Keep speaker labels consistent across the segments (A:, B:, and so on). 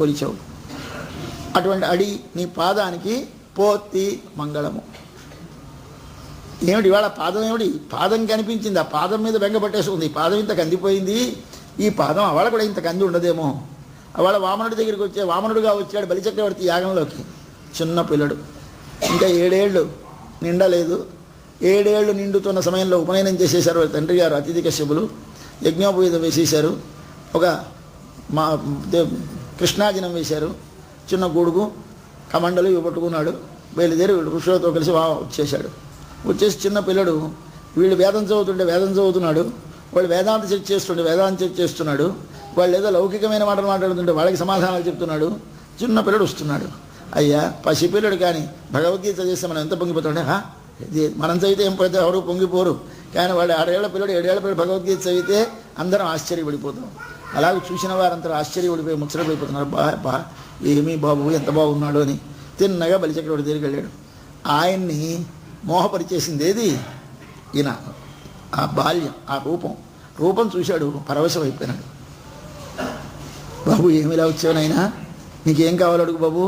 A: కొలిచావు. అటువంటి అడి నీ పాదానికి పోతి మంగళము. ఏమిటి ఇవాళ పాదం ఏమిటి? పాదం కనిపించింది, ఆ పాదం మీద బెంగ పట్టేసుకుంది. ఈ పాదం ఇంత కందిపోయింది, ఈ పాదం అవళ కూడా ఇంత కంది ఉండదేమో. అవళ వామనుడి దగ్గరికి వామనుడుగా వచ్చాడు బలిచక్రవర్తి యాగంలోకి. చిన్న పిల్లడు, ఇంకా 7 ఏళ్ళు నిండలేదు. 7 ఏళ్ళు నిండుతున్న సమయంలో ఉపనయనం చేసేశారు వాళ్ళ తండ్రి గారు అతిథి కశ్యపులు. యజ్ఞోపవీతం వేసేశారు, ఒక కృష్ణాజినం వేశారు. చిన్న గొడుగు కమండలు ఇవి పట్టుకున్నాడు. బయలుదేరి ఋషులతో కలిసి వచ్చేశాడు. వచ్చేసి చిన్న పిల్లడు, వీళ్ళు వేదం చదువుతున్నాడు, వాళ్ళు వేదాంత చర్చ చేస్తున్నాడు. వాళ్ళు ఏదో లౌకికమైన మాటలు మాట్లాడుతుంటే వాళ్ళకి సమాధానాలు చెప్తున్నాడు. చిన్న పిల్లడు వస్తున్నాడు. అయ్యా పసిపిల్లడు కానీ భగవద్గీత చేస్తే మనం ఎంత పొంగిపోతాడే. మనం చదివితే ఏం పోతే ఎవరు పొంగిపోరు, కానీ వాళ్ళు 6 ఏళ్ల పిల్లడు 7 ఏళ్ల పిల్లడు భగవద్గీత చదివితే అందరం ఆశ్చర్యపడిపోతాం. అలాగే చూసిన వారంతా ఆశ్చర్యపడిపోయి ముచ్చటపడిపోతున్నారు. బా ఏమీ బాబు ఎంత బాగున్నాడు అని. తిన్నగా బలిచక్రవర్తి దగ్గరికి వెళ్ళాడు. ఆయన్ని మోహపరిచేసింది ఏది? ఈయన ఆ బాల్యం, ఆ రూపం చూశాడు, పరవశం అయిపోయినాడు. బాబు ఏమిలా వచ్చావునైనా, నీకేం కావాలో అడుగు బాబు,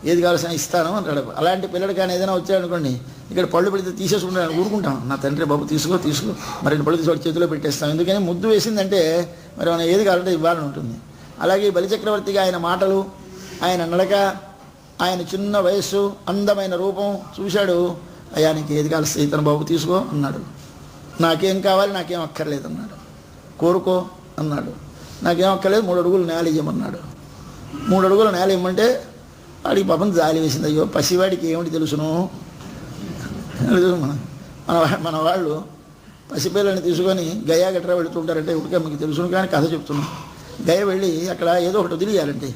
A: ఏది కావాల్సిన ఇస్తాను అంటాడు. అలాంటి పిల్లడు కానీ ఏదైనా వచ్చాడనుకోండి, ఇక్కడ పళ్ళు పెడితే తీసేసుకుంటాను, ఊరుకుంటాను. నా తండ్రి బాబు తీసుకో మరి 2 పళ్ళు తీసుకో చేతిలో పెట్టేస్తాం. ఎందుకని ముద్దు వేసిందంటే మరి మనం ఏది కావాలంటే ఇవ్వాలని ఉంటుంది. అలాగే బలిచక్రవర్తిగా ఆయన మాటలు, ఆయన నడక, ఆయన చిన్న వయస్సు, అందమైన రూపం చూశాడు. అయ్యా నీకు ఏది కావాలి ఇతను బాబు తీసుకో అన్నాడు. నాకేం కావాలి, నాకేం అక్కర్లేదు అన్నాడు. కోరుకో అన్నాడు. నాకేం అక్కర్లేదు, 3 అడుగులు నేల ఇవ్వమన్నాడు. 3 అడుగుల నేల ఇవ్వమంటే వాడికి పాపం జాలి వేసింది. అయ్యో పసివాడికి ఏమిటి తెలుసును. మన వాళ్ళు పసిపిల్లల్ని తీసుకొని గయా గట్రా వెళుతుంటారంటే ఉడికే మీకు తెలుసును, కానీ కథ చెప్తున్నాం. గయ వెళ్ళి అక్కడ ఏదో ఒకటి వదిలేయాలంటే,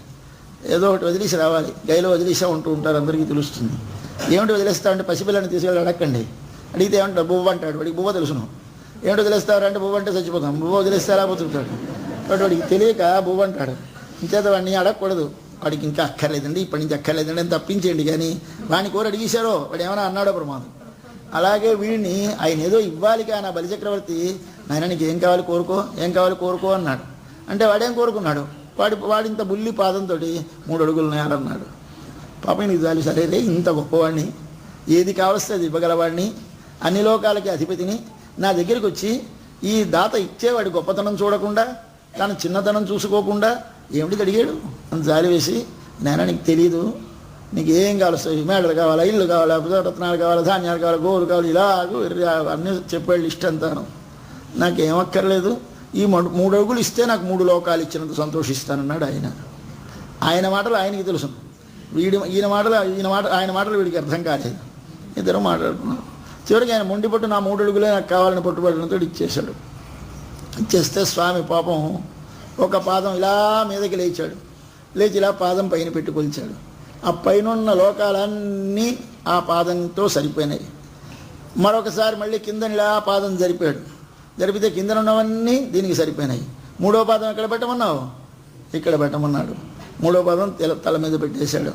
A: ఏదో ఒకటి వదిలేసి రావాలి. గయలో వదిలేసా ఉంటూ ఉంటారు, అందరికీ తెలుస్తుంది. ఏమిటి వదిలేస్తామంటే పసిపిల్లని తీసుకెళ్ళి అడగండి. అడిగితే ఏమంటాడు? బువ్వ అంటాడు. వాడికి బువ్వ తెలుసును. ఏమిటి వదిలేస్తారంటే బువ్వ అంటే చచ్చిపోతాం, బువ్వ వదిలేస్తే ఎలా పోతుంటాడు. కాబట్టి వాడికి తెలియక బువ్వ అంటాడు. ఇంచేత వాడిని అడగకూడదు. వాడికి ఇంకా అక్కర్లేదండి, ఇప్పటి నుంచి అక్కర్లేదండి అని తప్పించేయండి. కానీ వాడిని కోరి అడిగేశారో వాడు ఏమైనా అన్నాడో ప్రమాదం. అలాగే వీడిని ఆయన ఏదో ఇవ్వాలి కానీ ఆ బలిచక్రవర్తి, నాయన నీకు ఏం కావాలి కోరుకో అన్నాడు. అంటే వాడేం కోరుకున్నాడు? వాడింత బుల్లి పాదంతో 3 అడుగులు నేలన్నాడు. పాపం నీకు జాలి, సరే రే ఇంత గొప్పవాడిని, ఏది కావస్తే అది ఇవ్వగలవాడిని, అన్ని లోకాలకి అధిపతిని, నా దగ్గరికి వచ్చి ఈ దాత ఇచ్చేవాడి గొప్పతనం చూడకుండా, తన చిన్నతనం చూసుకోకుండా ఏమిటి అడిగాడు అని జాలి వేసి, నాయన నీకు తెలియదు, నీకు ఏం కావాలి, మేడలు కావాలా, ఇల్లు కావాలా, రత్నాలు కావాలా, ధాన్యాలు కావాలా, గోరు కావాలి, ఇలాగూ అన్నీ చెప్పాడు లిస్ట్ అంతాను. నాకేమక్కర్లేదు, ఈ 3 అడుగులు ఇస్తే నాకు 3 లోకాలు ఇచ్చినంత సంతోషిస్తానన్నాడు ఆయన. ఆయన మాటలు ఆయనకి తెలుసు, ఆయన మాటలు వీడికి అర్థం కాలేదు. ఇద్దరు మాట్లాడుకున్నారు. చివరికి ఆయన మొండిపట్టు నా 3 అడుగులే నాకు కావాలని పట్టుబడినంతో ఇచ్చేశాడు. ఇచ్చేస్తే స్వామి పాపం ఒక పాదం ఇలా మీదకి లేచి ఇలా పాదం పైన పెట్టి కొలిచాడు. ఆ పైన లోకాలన్నీ ఆ పాదంతో సరిపోయినాయి. మరొకసారి మళ్ళీ కిందని ఇలా పాదం జరిపితే కిందన ఉన్నవన్నీ దీనికి సరిపోయినాయి. 3వ పాదం ఎక్కడ పెట్టమన్నావు? ఇక్కడ పెట్టమన్నాడు. 3వ పాదం తల మీద పెట్టేశాడు.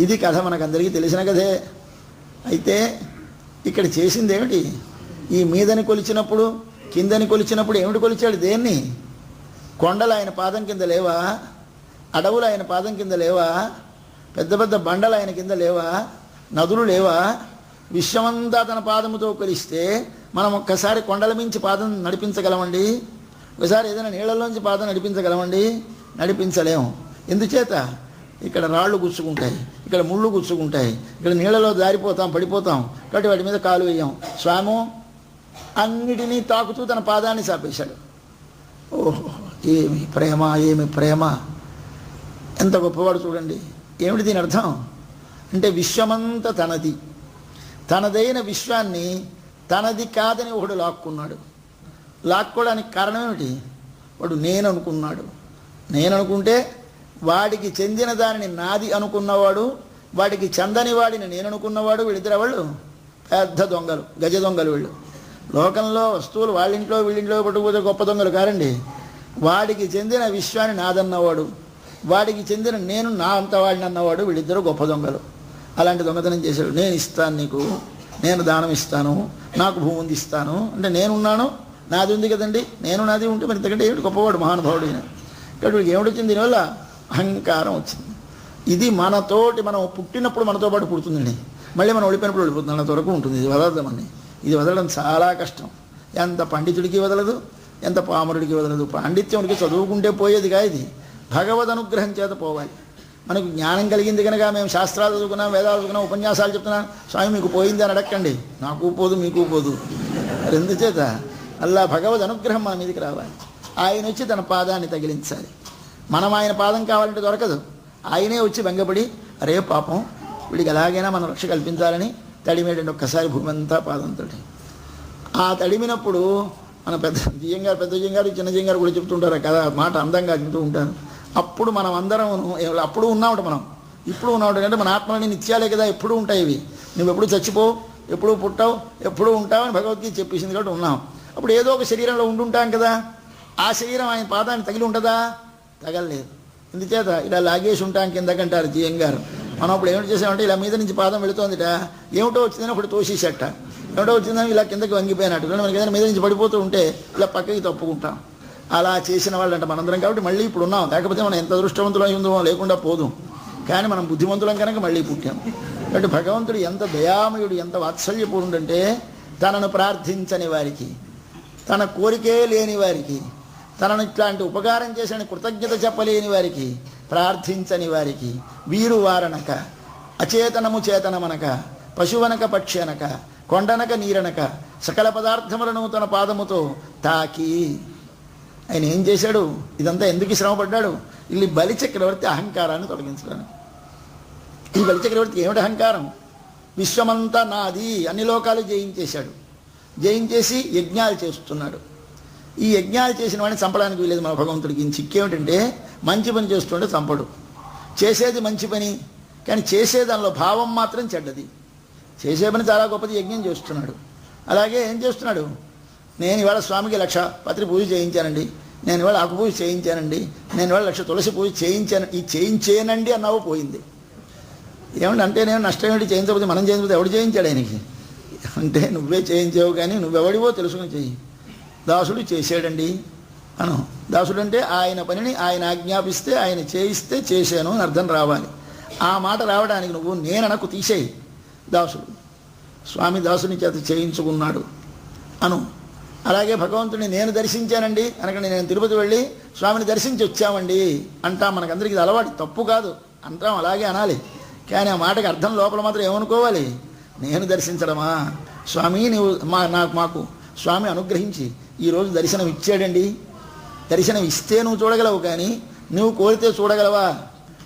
A: ఇది కథ మనకందరికీ తెలిసిన కథే. అయితే ఇక్కడ చేసింది ఏమిటి? ఈ మీదని కొలిచినప్పుడు కిందని కొలిచినప్పుడు ఏమిటి కొలిచాడు? దేన్ని? కొండలు ఆయన పాదం కింద లేవా? అడవులు ఆయన పాదం కింద లేవా? పెద్ద పెద్ద బండలు ఆయన కింద లేవా? నదులు లేవా? విశ్వమంతా తన పాదముతో కొలిస్తే మనం ఒక్కసారి కొండల మించి పాదం నడిపించగలమండి? ఒకసారి ఏదైనా నీళ్ళలోంచి పాదం నడిపించగలమండి? నడిపించలేము. ఎందుచేత? ఇక్కడ రాళ్ళు గుచ్చుకుంటాయి, ఇక్కడ ముళ్ళు గుచ్చుకుంటాయి, ఇక్కడ నీళ్ళలో జారిపోతాం, పడిపోతాం. కాబట్టి వాటి మీద కాలు వేయం. స్వామి అన్నిటినీ తాకుతూ తన పాదాన్ని చాపేశాడు. ఓహో ఏమి ప్రేమ, ఎంత గొప్పవాడు చూడండి. ఏమిటి దీని అర్థం? అంటే విశ్వమంతా తనదైన విశ్వాన్ని తనది కాదని ఒకడు లాక్కున్నాడు. లాక్కోవడానికి కారణం ఏమిటి? వాడు నేను అనుకుంటే వాడికి చెందిన దానిని నాది అనుకున్నవాడు, వాడికి చెందని వాడిని నేను అనుకున్నవాడు, వీళ్ళిద్దరు వాళ్ళు పెద్ద దొంగలు, గజ దొంగలు. వీళ్ళు లోకంలో వస్తువులు వాళ్ళింట్లో వీళ్ళింట్లో పట్టుకుపోతే గొప్ప దొంగలు కారండి. వాడికి చెందిన విశ్వాన్ని నాదన్నవాడు, వాడికి చెందిన నేను నా అంత వాడిని అన్నవాడు, వీళ్ళిద్దరూ గొప్ప దొంగలు. అలాంటి దొంగతనం చేశాడు. నేను ఇస్తాను నీకు, నేను దానం ఇస్తాను, నాకు భూమి ఉంది ఇస్తాను అంటే నేనున్నాను, నాది ఉంది కదండి, నాది ఉంటే మరి ఇంతకంటే ఏమిటి గొప్పవాడు, మహానుభావుడు అయిన. కాబట్టి వీడికి ఏమిటొచ్చింది? దీనివల్ల అహంకారం వచ్చింది. ఇది మనతోటి మనం పుట్టినప్పుడు మనతో పాటు పుడుతుందండి, మళ్ళీ మనం ఓడిపోయినప్పుడు ఓడిపోతుంది, అంతవరకు ఉంటుంది. ఇది వదలదామని, ఇది వదలడం చాలా కష్టం. ఎంత పండితుడికి వదలదు, ఎంత పామరుడికి వదలదు. పాండిత్యంకి చదువుకుంటే పోయేదిగా, ఇది భగవద్ అనుగ్రహం చేత పోవాలి. మనకు జ్ఞానం కలిగింది కనుక మేము శాస్త్రాలు చదువుకున్నాం, వేదాలు చదువుకున్నాం, ఉపన్యాసాలు చెప్తున్నాం, స్వామి మీకు పోయింది అని అడగండి. నాకు పోదు, మీకు పోదు. ఎందుచేత అల్లా భగవద్ అనుగ్రహం మన మీదకి రావాలి. ఆయన వచ్చి తన పాదాన్ని తగిలించాలి. మనం ఆయన పాదం కావాలంటే దొరకదు. ఆయనే వచ్చి వెంగపడి, అరే పాపం వీడికి ఎలాగైనా మనం రక్ష కల్పించాలని తడిమేటండి ఒక్కసారి భూమి అంతా పాదంతో. ఆ తడిమినప్పుడు మన పెద్ద జియ్యంగారు చిన్న జియ్యంగారు కూడా చెప్తుంటారు కదా, మాట అందంగా చెప్తూ ఉంటారు. అప్పుడు మనం అందరం అప్పుడు ఉన్నామట, మనం ఇప్పుడు ఉన్నామట. అంటే మన ఆత్మలని నిత్యాలే కదా, ఎప్పుడు ఉంటాయి ఇవి. నువ్వు ఎప్పుడు చచ్చిపోవు, ఎప్పుడు పుట్టావు, ఎప్పుడు ఉంటావు అని భగవద్గీత చెప్పేసింది కాబట్టి ఉన్నాం. అప్పుడు ఏదో ఒక శరీరంలో ఉండుంటాం కదా, ఆ శరీరం ఆయన పాదాన్ని తగిలి ఉంటుందా? తగలలేదు. ఇందుచేత ఇలా లాగేసి ఉంటాం కిందకంటారు జియ్యంగారు. మనం అప్పుడు ఏమిటి చేసామంటే, ఇలా మీద నుంచి పాదం వెళుతోందిట, ఏమిటో వచ్చిందని ఒకటి తోసేసట, ఏమిటో వచ్చిందని ఇలా కిందకి వంగిపోయినట్టు. మనకి ఏదైనా మీద నుంచి పడిపోతూ ఉంటే ఇలా పక్కకి తప్పుకుంటాం. అలా చేసిన వాళ్ళంట మనందరం. కాబట్టి మళ్ళీ ఇప్పుడు ఉన్నాం. లేకపోతే మనం ఎంత అదృష్టవంతులం అయిందో లేకుండా పోదు. కానీ మనం బుద్ధిమంతులం కనుక మళ్ళీ పుట్టాం. కాబట్టి భగవంతుడు ఎంత దయామయుడు, ఎంత వాత్సల్యపూర్ణుడు అంటే, తనను ప్రార్థించని వారికి, తన కోరికే లేని వారికి, తనను ఇట్లాంటి ఉపకారం చేసిన కృతజ్ఞత చెప్పలేని వారికి, ప్రార్థించని వారికి, వీరు వారనక, అచేతనము చేతనమనక, పశువనక పక్షి అనక, కొండనక నీరనక, సకల పదార్థములను తన పాదముతో తాకి. ఆయన ఏం చేశాడు? ఇదంతా ఎందుకు శ్రమపడ్డాడు? ఇల్లి బలిచక్రవర్తి అహంకారాన్ని తొలగించడానికి. ఈ బలిచక్రవర్తికి ఏమిటి అహంకారం? విశ్వమంతా నాది, అన్ని లోకాలు జయించేశాడు. జయించేసి యజ్ఞాలు చేస్తున్నాడు. ఈ యజ్ఞాలు చేసిన వాడిని చంపడానికి వీలేదు మన భగవంతుడికి. చిక్కేమిటంటే, మంచి పని చేస్తుంటే చంపడు. చేసేది మంచి పని, కానీ చేసే దానిలో భావం మాత్రం చెడ్డది. చేసే పని చాలా గొప్పది, యజ్ఞం చేస్తున్నాడు. అలాగే ఏం చేస్తున్నాడు? నేను ఇవాళ స్వామికి 1,00,000 పత్రి పూజ చేయించానండి, నేను ఇవాళ ఆకు పూజ చేయించానండి, నేను ఇవాళ 1,00,000 తులసి పూజ చేయించాను. ఈ చేయించేనండి అన్నావు పోయింది. ఏమంటే అంటే నేను నష్టం ఏమిటి? చేయించకపోతే మనం చేయించకపోతే ఎవడు చేయించాడు ఆయనకి? అంటే నువ్వే చేయించావు, కానీ నువ్వెవడివో తెలుసుకుని చెయ్యి. దాసుడు చేశాడండి అను. దాసుడు అంటే ఆయన పనిని ఆయన ఆజ్ఞాపిస్తే, ఆయన చేయిస్తే చేశాను అని అర్థం రావాలి. ఆ మాట రావడానికి నువ్వు నేననకు తీసేయి. దాసుడు స్వామి దాసుని చేత చేయించుకున్నాడు అను. అలాగే భగవంతుడిని నేను దర్శించానండి అనకండి, నేను తిరుపతి వెళ్ళి స్వామిని దర్శించి వచ్చామండి అంటాం. మనకందరికీ ఇది అలవాటు, తప్పు కాదు, అంటాం, అలాగే అనాలి. కానీ ఆ మాటకి అర్థం లోపల మాత్రం ఏమనుకోవాలి? నేను దర్శించడమా? స్వామి నువ్వు మాకు స్వామి అనుగ్రహించి ఈరోజు దర్శనం ఇచ్చాడండి. దర్శనం ఇస్తే నువ్వు చూడగలవు, కానీ నువ్వు కోరితే చూడగలవా?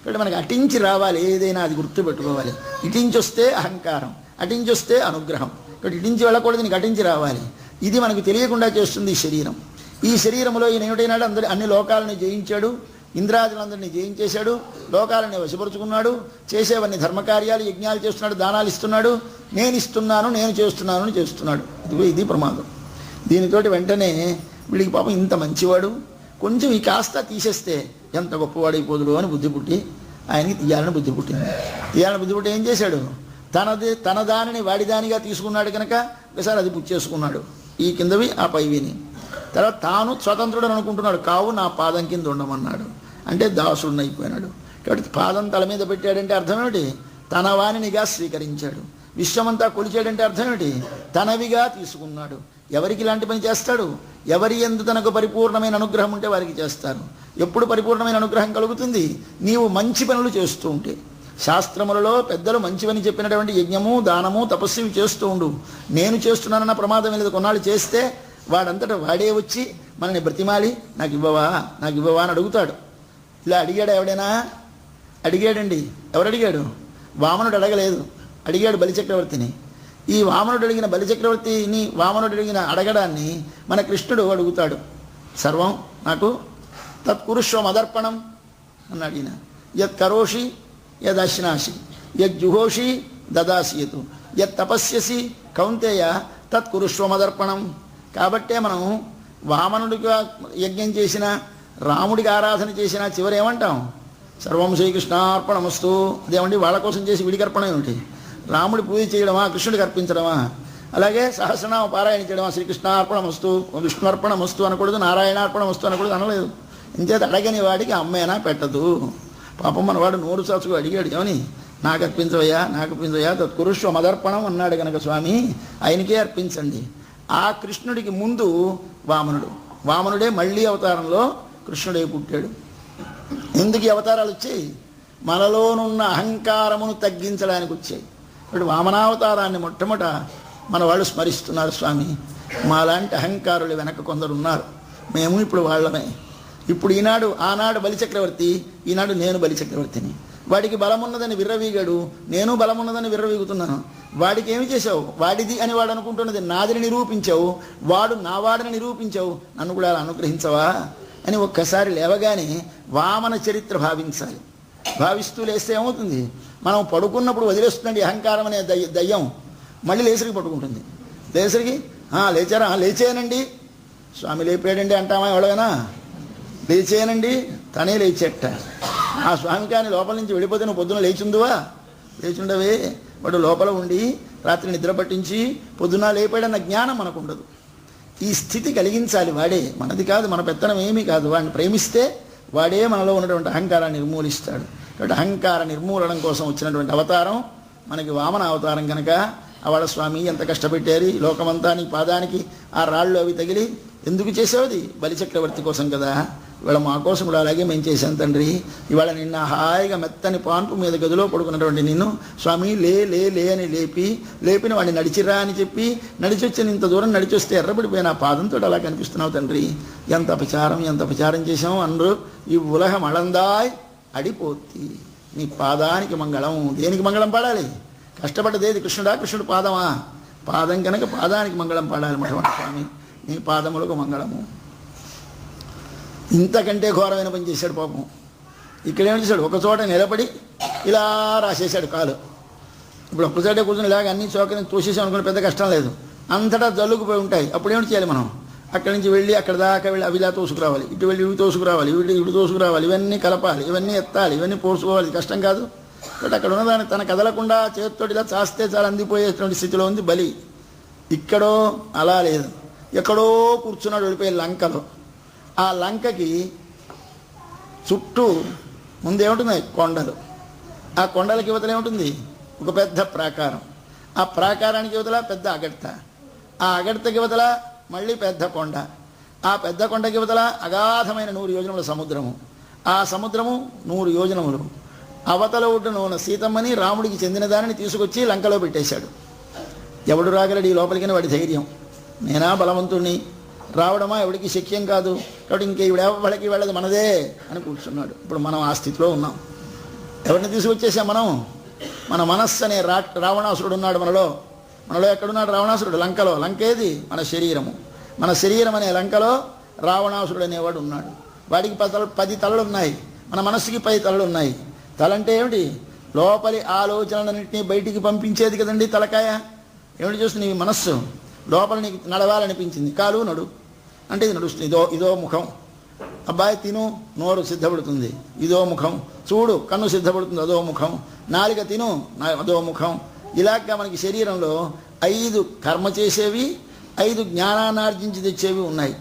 A: కాబట్టి మనకి అటించి రావాలి, ఏదైనా అది గుర్తుపెట్టుకోవాలి. ఇటించి వస్తే అహంకారం, అటించి వస్తే అనుగ్రహం. కాబట్టి ఇటించి వెళ్ళకూడదు, నీకు అటించి రావాలి. ఇది మనకు తెలియకుండా చేస్తుంది ఈ శరీరం. ఈ శరీరంలో ఈయన ఏమిటైనాడు? అన్ని లోకాలను జయించాడు, ఇంద్రాదులందరినీ జయించేశాడు, లోకాలని వశపరుచుకున్నాడు, చేసేవన్నీ ధర్మకార్యాలు, యజ్ఞాలు చేస్తున్నాడు, దానాలు ఇస్తున్నాడు, నేను ఇస్తున్నాను, నేను చేస్తున్నాను అని చేస్తున్నాడు. ఇది ప్రమాదం. దీనితోటి వెంటనే వీడికి పాపం ఇంత మంచివాడు, కొంచెం ఈ కాస్త తీసేస్తే ఎంత గొప్పవాడైపోదుడు అని బుద్ధి పుట్టి ఆయనకి తీయాలని బుద్ధి పుట్టింది. తీయాలని బుద్ధి పుట్టి ఏం చేశాడు? తన దానిని వాడిదానిగా తీసుకున్నాడు కనుక ఒకసారి అది పుచ్చేసుకున్నాడు, ఈ కిందవి ఆ పైవిని. తర్వాత తాను స్వతంత్రుడు అనుకుంటున్నాడు, కావు నా పాదం కింద ఉండమన్నాడు. అంటే దాసుడిని అయిపోయినాడు. కాబట్టి పాదం తల మీద పెట్టాడంటే అర్థం ఏమిటి? తన వాణినిగా స్వీకరించాడు. విశ్వమంతా కొలిచాడంటే అర్థం ఏమిటి? తనవిగా తీసుకున్నాడు. ఎవరికి ఇలాంటి పని చేస్తాడు? ఎవరి యందు తనకు పరిపూర్ణమైన అనుగ్రహం ఉంటే వారికి చేస్తారు. ఎప్పుడు పరిపూర్ణమైన అనుగ్రహం కలుగుతుంది? నీవు మంచి పనులు చేస్తూ ఉంటే. శాస్త్రములలో పెద్దలు మంచివని చెప్పినటువంటి యజ్ఞము, దానము, తపస్సు ఇవి చేస్తూ ఉండు. నేను చేస్తున్నానన్న ప్రమాదం లేదు. కొన్నాళ్ళు చేస్తే వాడంతటా వాడే వచ్చి మనని బ్రతిమాలి నాకు ఇవ్వవా, నాకు ఇవ్వవా అని అడుగుతాడు. ఇలా అడిగాడు ఎవడైనా? అడిగాడండి. ఎవరు అడిగాడు? వామనుడు అడగలేదు, అడిగాడు బలిచక్రవర్తిని. ఈ వామనుడు అడిగిన బలిచక్రవర్తిని, వామనుడు అడిగిన అడగడాన్ని మన కృష్ణుడు అడుగుతాడు. సర్వం నాకు తత్కురుష్వ మదర్పణం అన్నాడు ఈయన. యత్ కరోషి యదశ్నాసి యజ్జుహోషి దదాసియతు యత్ తపస్యసి కౌంతేయ తత్కురుష్వ మదర్పణం. కాబట్టే మనం వామనుడిగా యజ్ఞం చేసిన, రాముడికి ఆరాధన చేసిన చివరి ఏమంటాం? సర్వం శ్రీకృష్ణార్పణమస్తు. అదేమండి వాళ్ళ కోసం చేసి వీడికి అర్పణ ఏమిటి? రాముడి పూజ చేయడమా, కృష్ణుడికి అర్పించడమా? అలాగే సహస్రనామ పారాయణ చేయడమా? శ్రీకృష్ణార్పణమస్తు, విష్ణుర్పణమస్తు అనకూడదు, నారాయణార్పణమస్తు అనకూడదు, అనలేదు. ఇంచేత అడగని వాడికి అమ్మేనా పెట్టదు. పాపం మనవాడు నోరు చాచుకు అడిగాడు, ఏమని నాకు అర్పించవయ్యా తత్కురుష్వ మదర్పణం అన్నాడు కనుక స్వామి ఆయనకే అర్పించండి. ఆ కృష్ణుడికి ముందు వామనుడే మళ్ళీ అవతారంలో కృష్ణుడే పుట్టాడు. ఎందుకు ఈ అవతారాలు వచ్చాయి? మనలోనున్న అహంకారమును తగ్గించడానికి వచ్చాయి. ఇప్పుడు వామనావతారాన్ని మొట్టమొదట మన వాళ్ళు స్మరిస్తున్నారు. స్వామి మాలాంటి అహంకారులు వెనక కొందరు ఉన్నారు, మేము ఇప్పుడు వాళ్ళమే. ఇప్పుడు ఆనాడు బలిచక్రవర్తి, ఈనాడు నేను బలిచక్రవర్తిని. వాడికి బలమున్నదని విర్రవీగాడు, నేను బలమున్నదని విర్రవీగుతున్నాను. వాడికి ఏమి చేశావు? వాడిది అని వాడు అనుకుంటున్నది నాదిని నిరూపించావు, వాడు నా వాడిని నిరూపించావు, నన్ను కూడా అలా అనుగ్రహించవా అని ఒక్కసారి లేవగానే వామన చరిత్ర భావించాలి. భావిస్తూ లేస్తే ఏమవుతుంది? మనం పడుకున్నప్పుడు వదిలేస్తుందండి అహంకారం అనే దయ్యం, మళ్ళీ లేసరికి పట్టుకుంటుంది. లేసరికి లేచారా? లేచేయనండి, స్వామి లేపాడండి అంటామా ఎవడైనా? లేచేయనండి, తనే లేచేట. ఆ స్వామి కానీ లోపల నుంచి వెళ్ళిపోతే నువ్వు పొద్దున లేచుండవే. వాడు లోపల ఉండి రాత్రి నిద్ర పట్టించి పొద్దున లేపాడన్న జ్ఞానం మనకు ఉండదు. ఈ స్థితి కలిగించాలి వాడే, మనది కాదు, మన పెత్తనం ఏమీ కాదు. వాడిని ప్రేమిస్తే వాడే మనలో ఉన్నటువంటి అహంకారాన్ని నిర్మూలిస్తాడు. కాబట్టి అహంకార నిర్మూలనం కోసం వచ్చినటువంటి అవతారం మనకి వామన అవతారం కనుక ఆవాడ స్వామి ఎంత కష్టపెట్టారు లోకమంతా నీ పాదానికి ఆ రాళ్ళు అవి తగిలి. ఎందుకు చేసేవది? బలిచక్రవర్తి కోసం కదా. ఇవాళ మా కోసం కూడా అలాగే మేము చేశాం తండ్రి. ఇవాళ నిన్న హాయిగా మెత్తని పాన్పు మీద గదిలో పడుకున్నటువంటి నిన్ను స్వామి లే లే లే అని లేపిన వాడిని నడిచిరా అని చెప్పి నడిచొచ్చిన ఇంత దూరం నడిచొస్తే ఎర్రబడిపోయిన ఆ పాదంతో అలా కనిపిస్తున్నావు తండ్రి. ఎంత అపచారం చేశాము అందరూ. ఈ ఉలహం అళందాయ్ అడిపోతి, నీ పాదానికి మంగళం. దేనికి మంగళం పాడాలి? కష్టపడ్డదేది కృష్ణుడు పాదమా? పాదం కనుక పాదానికి మంగళం పాడాలి. మొట్టమొదటి స్వామి నీ పాదములకు మంగళము. ఇంతకంటే ఘోరమైన పని చేశాడు పాపం. ఇక్కడేం చేశాడు? ఒకచోట నిలబడి ఇలా రాసేశాడు కాలు. ఇప్పుడు ఒక్కచోటే కూర్చొని ఇలాగ అన్ని చోకని తోసేసాం అనుకుని పెద్ద కష్టం లేదు, అంతటా జల్లుకుపోయి ఉంటాయి. అప్పుడు ఏమిటి చేయాలి మనం? అక్కడి నుంచి వెళ్ళి అక్కడ దాకా వెళ్ళి అవి ఇలా తోసుకురావాలి, ఇటు వెళ్ళి ఇవి తోసుకురావాలి, ఇటు తోసుకురావాలి, ఇవన్నీ కలపాలి, ఇవన్నీ ఎత్తాలి, ఇవన్నీ పోసుకోవాలి. కష్టం కాదు. బట్ అక్కడ ఉన్నదాన్ని తన కదలకుండా చేతితోటి ఇలా చాస్తే చాలా అందిపోయేటువంటి స్థితిలో ఉంది బలి. ఇక్కడో అలా లేదు, ఎక్కడో కూర్చున్నాడు వెళ్ళిపోయి లంకలో. ఆ లంకకి చుట్టూ ముందేముంటున్నాయి? కొండలు. ఆ కొండలకి యువతలు ఏముంటుంది? ఒక పెద్ద ప్రాకారం. ఆ ప్రాకారానికి యువతల పెద్ద అగడ్త. ఆ అగడ్తకి యువతల మళ్ళీ పెద్ద కొండ. ఆ పెద్ద కొండకి యువతల అగాధమైన 100 యోజనముల సముద్రము. ఆ సముద్రము 100 యోజనములు. అవతల ఒడ్డున ఉన్న సీతమ్మని రాముడికి చెందిన దానిని తీసుకొచ్చి లంకలో పెట్టేశాడు. ఎవడు రాగలడు ఈ లోపలికని? వాడి ధైర్యం. నేనా బలవంతుణ్ణి, రావడమా ఎవడికి శక్యం కాదు, కాబట్టి ఇంక ఈవిడెవడికి వెళ్ళదు, మనదే అని కూర్చున్నాడు. ఇప్పుడు మనం ఆ స్థితిలో ఉన్నాం. ఎవరిని తీసుకొచ్చేసాం మనం? మన మనస్సు అనే రావణాసురుడు ఉన్నాడు మనలో. ఎక్కడున్నాడు రావణాసురుడు? లంకలో. లంక ఏది? మన శరీరము. మన శరీరం అనే లంకలో రావణాసురుడు అనేవాడు ఉన్నాడు. వాడికి 10 తలలు ఉన్నాయి, మన మనస్సుకి 10 తలలు ఉన్నాయి. తలంటే ఏమిటి? లోపలి ఆలోచనలన్నింటినీ బయటికి పంపించేది కదండి తలకాయ. ఏమిటి చూస్తుంది? నీ మనస్సు లోపల నీకు నడవాలనిపించింది, కాలు నడు అంటే ఇది నడుస్తుంది. ఇదో ముఖం. అబ్బాయి తిను, నోరు సిద్ధపడుతుంది, ఇదో ముఖం. చూడు, కన్ను సిద్ధపడుతుంది, అదో ముఖం. నాలుక తిను, అదో ముఖం. ఇలాగా మనకి శరీరంలో 5 కర్మ చేసేవి, 5 జ్ఞానాన్ని ఆర్జించి తెచ్చేవి ఉన్నాయి.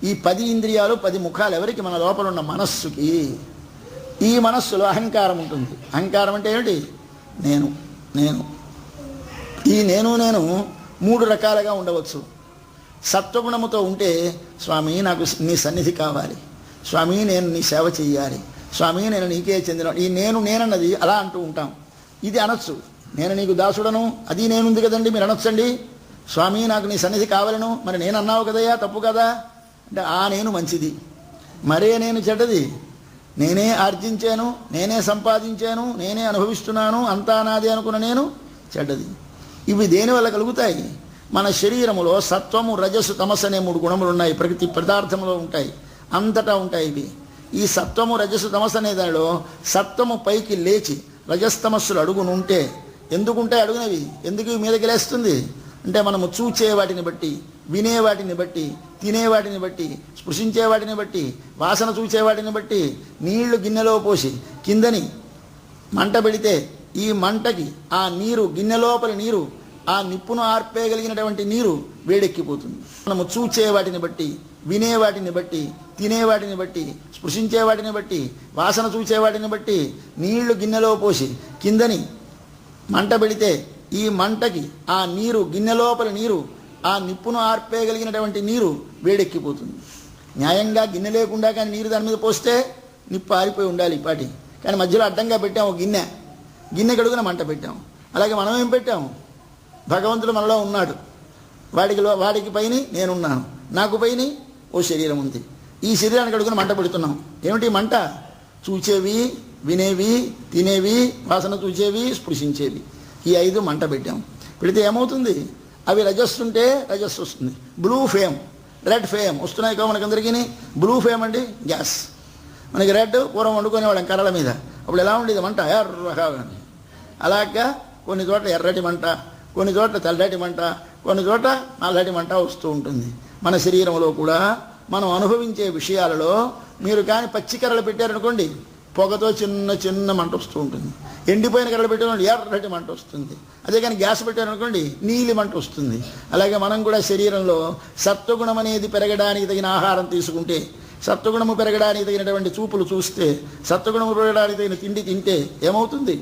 A: ఈ 10 ఇంద్రియాలు 10 ముఖాలు ఎవరికి? మన లోపల ఉన్న మనస్సుకి. ఈ మనస్సులో అహంకారం ఉంటుంది. అహంకారం అంటే ఏమిటి? నేను. ఈ నేను 3 రకాలుగా ఉండవచ్చు. సత్వగుణముతో ఉంటే స్వామి నాకు నీ సన్నిధి కావాలి, స్వామి నేను నీ సేవ చెయ్యాలి, స్వామి నేను నీకే చెందిన. ఈ నేనన్నది అలా అంటూ ఉంటాం. ఇది అనొచ్చు. నేను నీకు దాసుడను, అది నేనుంది కదండి, మీరు అనొచ్చండి. స్వామి నాకు నీ సన్నిధి కావాలను, మరి నేను అన్నావు కదయ్యా, తప్పు కదా అంటే ఆ నేను మంచిది, మరే నేను చెడ్డది. నేనే ఆర్జించాను, నేనే సంపాదించాను, నేనే అనుభవిస్తున్నాను, అంతా నాదే అనుకున్న నేను చెడ్డది. ఇవి దేనివల్ల కలుగుతాయి? మన శరీరములో సత్వము, రజస్సు, తమస్సు అనే 3 గుణములు ఉన్నాయి. ప్రతి పదార్థంలో ఉంటాయి, అంతటా ఉంటాయి ఇవి. ఈ సత్వము, రజస్సు, తమస్సు అనే దానిలో సత్వము పైకి లేచి రజస్తమస్సులు అడుగునుంటే, ఎందుకుంటాయి అడుగునవి? ఎందుకు మీదకి లేస్తుంది అంటే మనము చూచే వాటిని బట్టి, వినే వాటిని బట్టి, తినే వాటిని బట్టి, స్పృశించే వాటిని బట్టి, వాసన చూచే వాటిని బట్టి, నీళ్లు గిన్నెలో పోసి కిందని మంట పెడితే ఈ మంటకి ఆ నీరు, గిన్నె లోపలి నీరు, ఆ నిప్పును ఆర్పేయగలిగినటువంటి నీరు వేడెక్కిపోతుంది. మనము చూచే వాటిని బట్టి, వినేవాటిని బట్టి, తినేవాటిని బట్టి, స్పృశించేవాటిని బట్టి, వాసన చూసేవాటిని బట్టి నీళ్లు గిన్నెలో పోసి కిందని మంట పెడితే ఈ మంటకి ఆ నీరు, గిన్నె లోపల నీరు, ఆ నిప్పును ఆర్పేయగలిగినటువంటి నీరు వేడెక్కిపోతుంది. న్యాయంగా గిన్నె లేకుండా కానీ నీరు దాని మీద పోస్తే నిప్పు ఆరిపోయి ఉండాలి పాటి. కానీ మధ్యలో అడ్డంగా పెట్టాం ఒక గిన్నె కడుగున మంట పెట్టాం. అలాగే మనం ఏం పెట్టాము? భగవంతుడు మనలో ఉన్నాడు, వాడికి పైన నేనున్నాను, నాకు పైన ఓ శరీరం ఉంది. ఈ శరీరానికి అడుగున మంట పెడుతున్నాం. ఏమిటి మంట? చూచేవి, వినేవి, తినేవి, వాసన చూచేవి, స్పృశించేవి, ఈ 5 మంట పెట్టాం. పెడితే ఏమవుతుంది? అవి రజస్సుంటే రజస్సు వస్తుంది. బ్లూ ఫేమ్, రెడ్ ఫేమ్ వస్తున్నాయి కదా మనకందరికీ. బ్లూ ఫేమ్ అండి గ్యాస్. మనకి రెడ్ పూర్వం వండుకునేవాళ్ళం కర్రల మీద. అప్పుడు ఎలా ఉండేది మంట? ఎర్రగా. అలాగా కొన్ని చోట్ల ఎర్రటి మంట, కొన్ని చోట్ల తెల్లటి మంట, కొన్ని చోట్ల నల్లటి మంట వస్తూ ఉంటుంది. మన శరీరంలో కూడా మనం అనుభవించే విషయాలలో మీరు కానీ పచ్చి కర్రలు పెట్టారనుకోండి, పొగతో చిన్న చిన్న మంట వస్తూ ఉంటుంది. ఎండిపోయిన కర్రలు పెట్టారనుకోండి, ఎర్రటి మంట వస్తుంది. అదే కానీ గ్యాస్ పెట్టారనుకోండి, నీలి మంట వస్తుంది. అలాగే మనం కూడా శరీరంలో సత్వగుణం అనేది పెరగడానికి తగిన ఆహారం తీసుకుంటే, సత్వగుణము పెరగడానికి తగినటువంటి చూపులు చూస్తే, సత్వగుణము పెరగడానికి తగిన తిండి తింటే ఏమవుతుంది?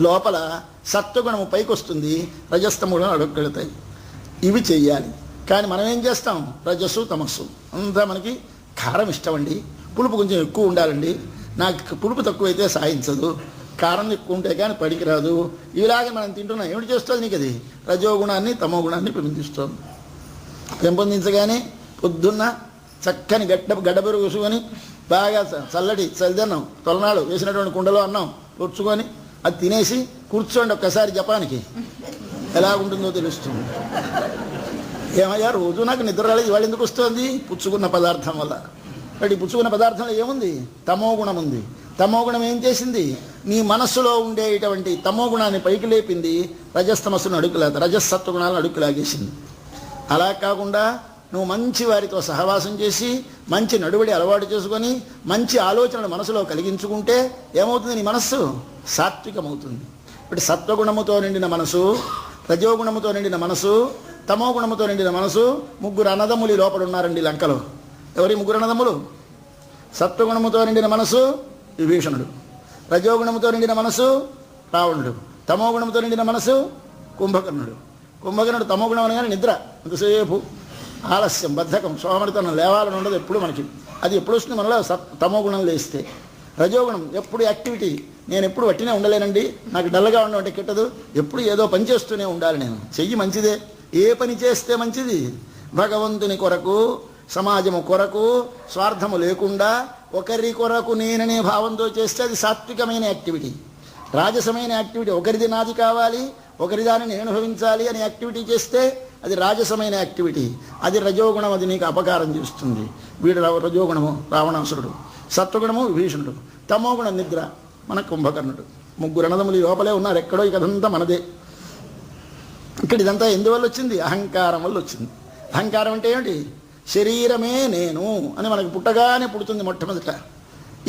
A: లోపల సత్వగుణము పైకి వస్తుంది, రజస్తములను అడుక్కెళ్తాయి. ఇవి చెయ్యాలి. కానీ మనం ఏం చేస్తాం? రజస్సు తమస్సు అంతా మనకి కారం ఇష్టమండి, పులుపు కొంచెం ఎక్కువ ఉండాలండి, నాకు పులుపు తక్కువైతే సాయించదు, కారం ఎక్కువ ఉంటే కానీ పడికిరాదు, ఇలాగే మనం తింటున్నాం. ఏమిటి చేస్తుంది? నీకు అది రజోగుణాన్ని తమోగుణాన్ని పెంపొందించగానే పొద్దున్న చక్కని గడ్డబెరుగు వేసుకొని బాగా చల్లటి చలిదన్నం తొలనాడు వేసినటువంటి కుండలో అన్నం పుచ్చుకొని అది తినేసి కూర్చోండి ఒక్కసారి జపానికి, ఎలా ఉంటుందో తెలుస్తుంది. ఏమయ్యా రోజు నాకు నిద్ర రాలేదు, ఇవాళ ఎందుకు వస్తుంది? పుచ్చుకున్న పదార్థం వల్ల. కాబట్టి పుచ్చుకున్న పదార్థంలో ఏముంది? తమోగుణం ఉంది. తమోగుణం ఏం చేసింది? నీ మనస్సులో ఉండేటువంటి తమోగుణాన్ని పైకి లేపింది, రజస్తమస్సును రజస్సత్వగుణాలను అడుక్కులాగేసింది. అలా కాకుండా నువ్వు మంచి వారితో సహవాసం చేసి మంచి నడువడి అలవాటు చేసుకొని మంచి ఆలోచనలు మనసులో కలిగించుకుంటే ఏమవుతుంది? నీ మనస్సు సాత్వికమవుతుంది. ఇప్పుడు సత్వగుణముతో నిండిన మనసు, రజోగుణముతో నిండిన మనసు, తమోగుణముతో నిండిన మనసు, 3 అన్నదమ్ములు ఈ లోపల ఉన్నారండి లంకలో. ఎవరి 3 అన్నదమ్ములు? సత్వగుణముతో నిండిన మనసు విభీషణుడు, రజోగుణముతో నిండిన మనసు రావణుడు, తమోగుణముతో నిండిన మనసు కుంభకర్ణుడు. తమోగుణం అనగానే నిద్ర, అంతసేపు ఆలస్యం, బద్ధకం, సోమరితనం, లేవాలని ఉండదు ఎప్పుడు మనకి. అది ఎప్పుడు వస్తుంది? మనలో తమోగుణం లేస్తే. రజోగుణం ఎప్పుడు యాక్టివిటీ, నేను ఎప్పుడు వట్టినే ఉండలేనండి, నాకు డల్గా ఉండడం అంటే కిట్టదు, ఎప్పుడు ఏదో పని చేస్తూనే ఉండాలి. నేను చెయ్యి మంచిదే, ఏ పని చేస్తే మంచిది? భగవంతుని కొరకు, సమాజము కొరకు, స్వార్థము లేకుండా ఒకరి కొరకు నేననే భావంతో చేస్తే అది సాత్వికమైన యాక్టివిటీ. రాజసమైన యాక్టివిటీ, ఒకరిది నాది కావాలి, ఒకరి దాన్ని నేను అనుభవించాలి అనే యాక్టివిటీ చేస్తే అది రాజసమైన యాక్టివిటీ. అది రజోగుణం, అది నీకు అపకారం చేస్తుంది. వీడు రజోగుణము రావణాసురుడు, సత్వగుణము విభీషణుడు, తమోగుణం నిద్ర మన కుంభకర్ణుడు. 3 అన్నదమ్ములు లోపలే ఉన్నారు. ఎక్కడో ఈ కథంతా మనదే. ఇక్కడ ఇదంతా ఎందువల్ల వచ్చింది? అహంకారం వల్ల వచ్చింది. అహంకారం అంటే ఏమిటి? శరీరమే నేను అని మనకి పుట్టగానే పుడుతుంది మొట్టమొదట.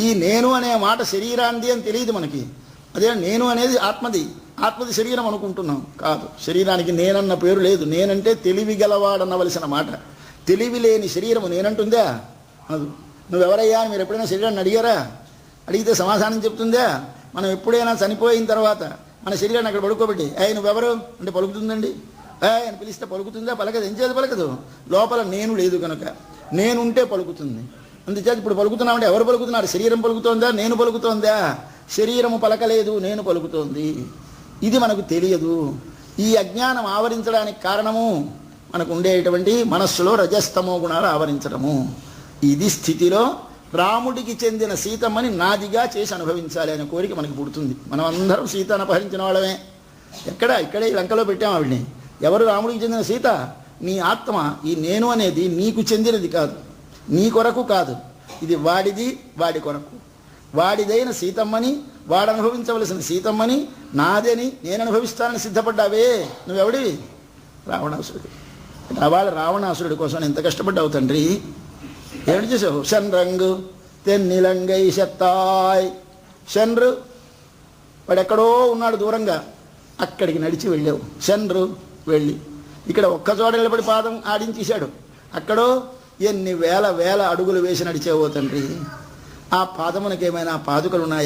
A: ఈ నేను అనే మాట శరీరాంది అని తెలియదు మనకి. అదే నేను అనేది ఆత్మది శరీరం అనుకుంటున్నాం. కాదు, శరీరానికి నేనన్న పేరు లేదు. నేనంటే తెలివి గలవాడన్నవలసిన మాట. తెలివి లేని శరీరము నేనంటుందా? అది నువ్వెవరయ్యా అని మీరు ఎప్పుడైనా శరీరాన్ని అడిగారా? అడిగితే సమాధానం చెప్తుందా? మనం ఎప్పుడైనా చనిపోయిన తర్వాత మన శరీరాన్ని అక్కడ పడుకోబెట్టి నువ్వెవరు అంటే పలుకుతుందండి? అని పిలిస్తే పలుకుతుందా? పలకదు. ఏం చేతి పలకదు? లోపల నేను లేదు కనుక. నేనుంటే పలుకుతుంది. అందుచేత ఇప్పుడు పలుకుతున్నామంటే ఎవరు పలుకుతున్నారు? శరీరం పలుకుతోందా? నేను పలుకుతోందా? శరీరము పలకలేదు, నేను పలుకుతోంది. ఇది మనకు తెలియదు. ఈ అజ్ఞానం ఆవరించడానికి కారణము మనకు ఉండేటువంటి మనస్సులో రజస్తమో గుణాలు ఆవరించడము. ఇది స్థితిలో రాముడికి చెందిన సీతమ్మని నాదిగా చేసి అనుభవించాలి అనే కోరిక మనకు పుడుతుంది. మనం అందరం సీతను అపహరించిన వాళ్ళమే. ఇక్కడే లంకలో పెట్టాం ఆవిడ్ని. ఎవరు రాముడికి చెందిన సీత? నీ ఆత్మ. ఈ నేను అనేది నీకు చెందినది కాదు, నీ కొరకు కాదు. ఇది వాడిది, వాడి కొరకు. వాడిదైన సీతమ్మని, వాడు అనుభవించవలసిన సీతమ్మని, నాదని నేను అనుభవిస్తానని సిద్ధపడ్డావే, నువ్వెవడివి? రావణాసురుడు. వాళ్ళ రావణాసురుడి కోసం ఎంత కష్టపడ్డావు తండ్రి? ఏమిటి చేసావు? షన్రంగు తెన్నిలంగై శత్తాయ్. షన్రు వాడెక్కడో ఉన్నాడు దూరంగా, అక్కడికి నడిచి వెళ్ళావు. షన్రు వెళ్ళి ఇక్కడ ఒక్కచోట నిలబడి పాదం ఆడించేశాడు. అక్కడో ఎన్ని వేల వేల అడుగులు వేసి నడిచేవో తండ్రి, ఆ పాదమునకేమైనా పాదుకలు ఉన్నాయా?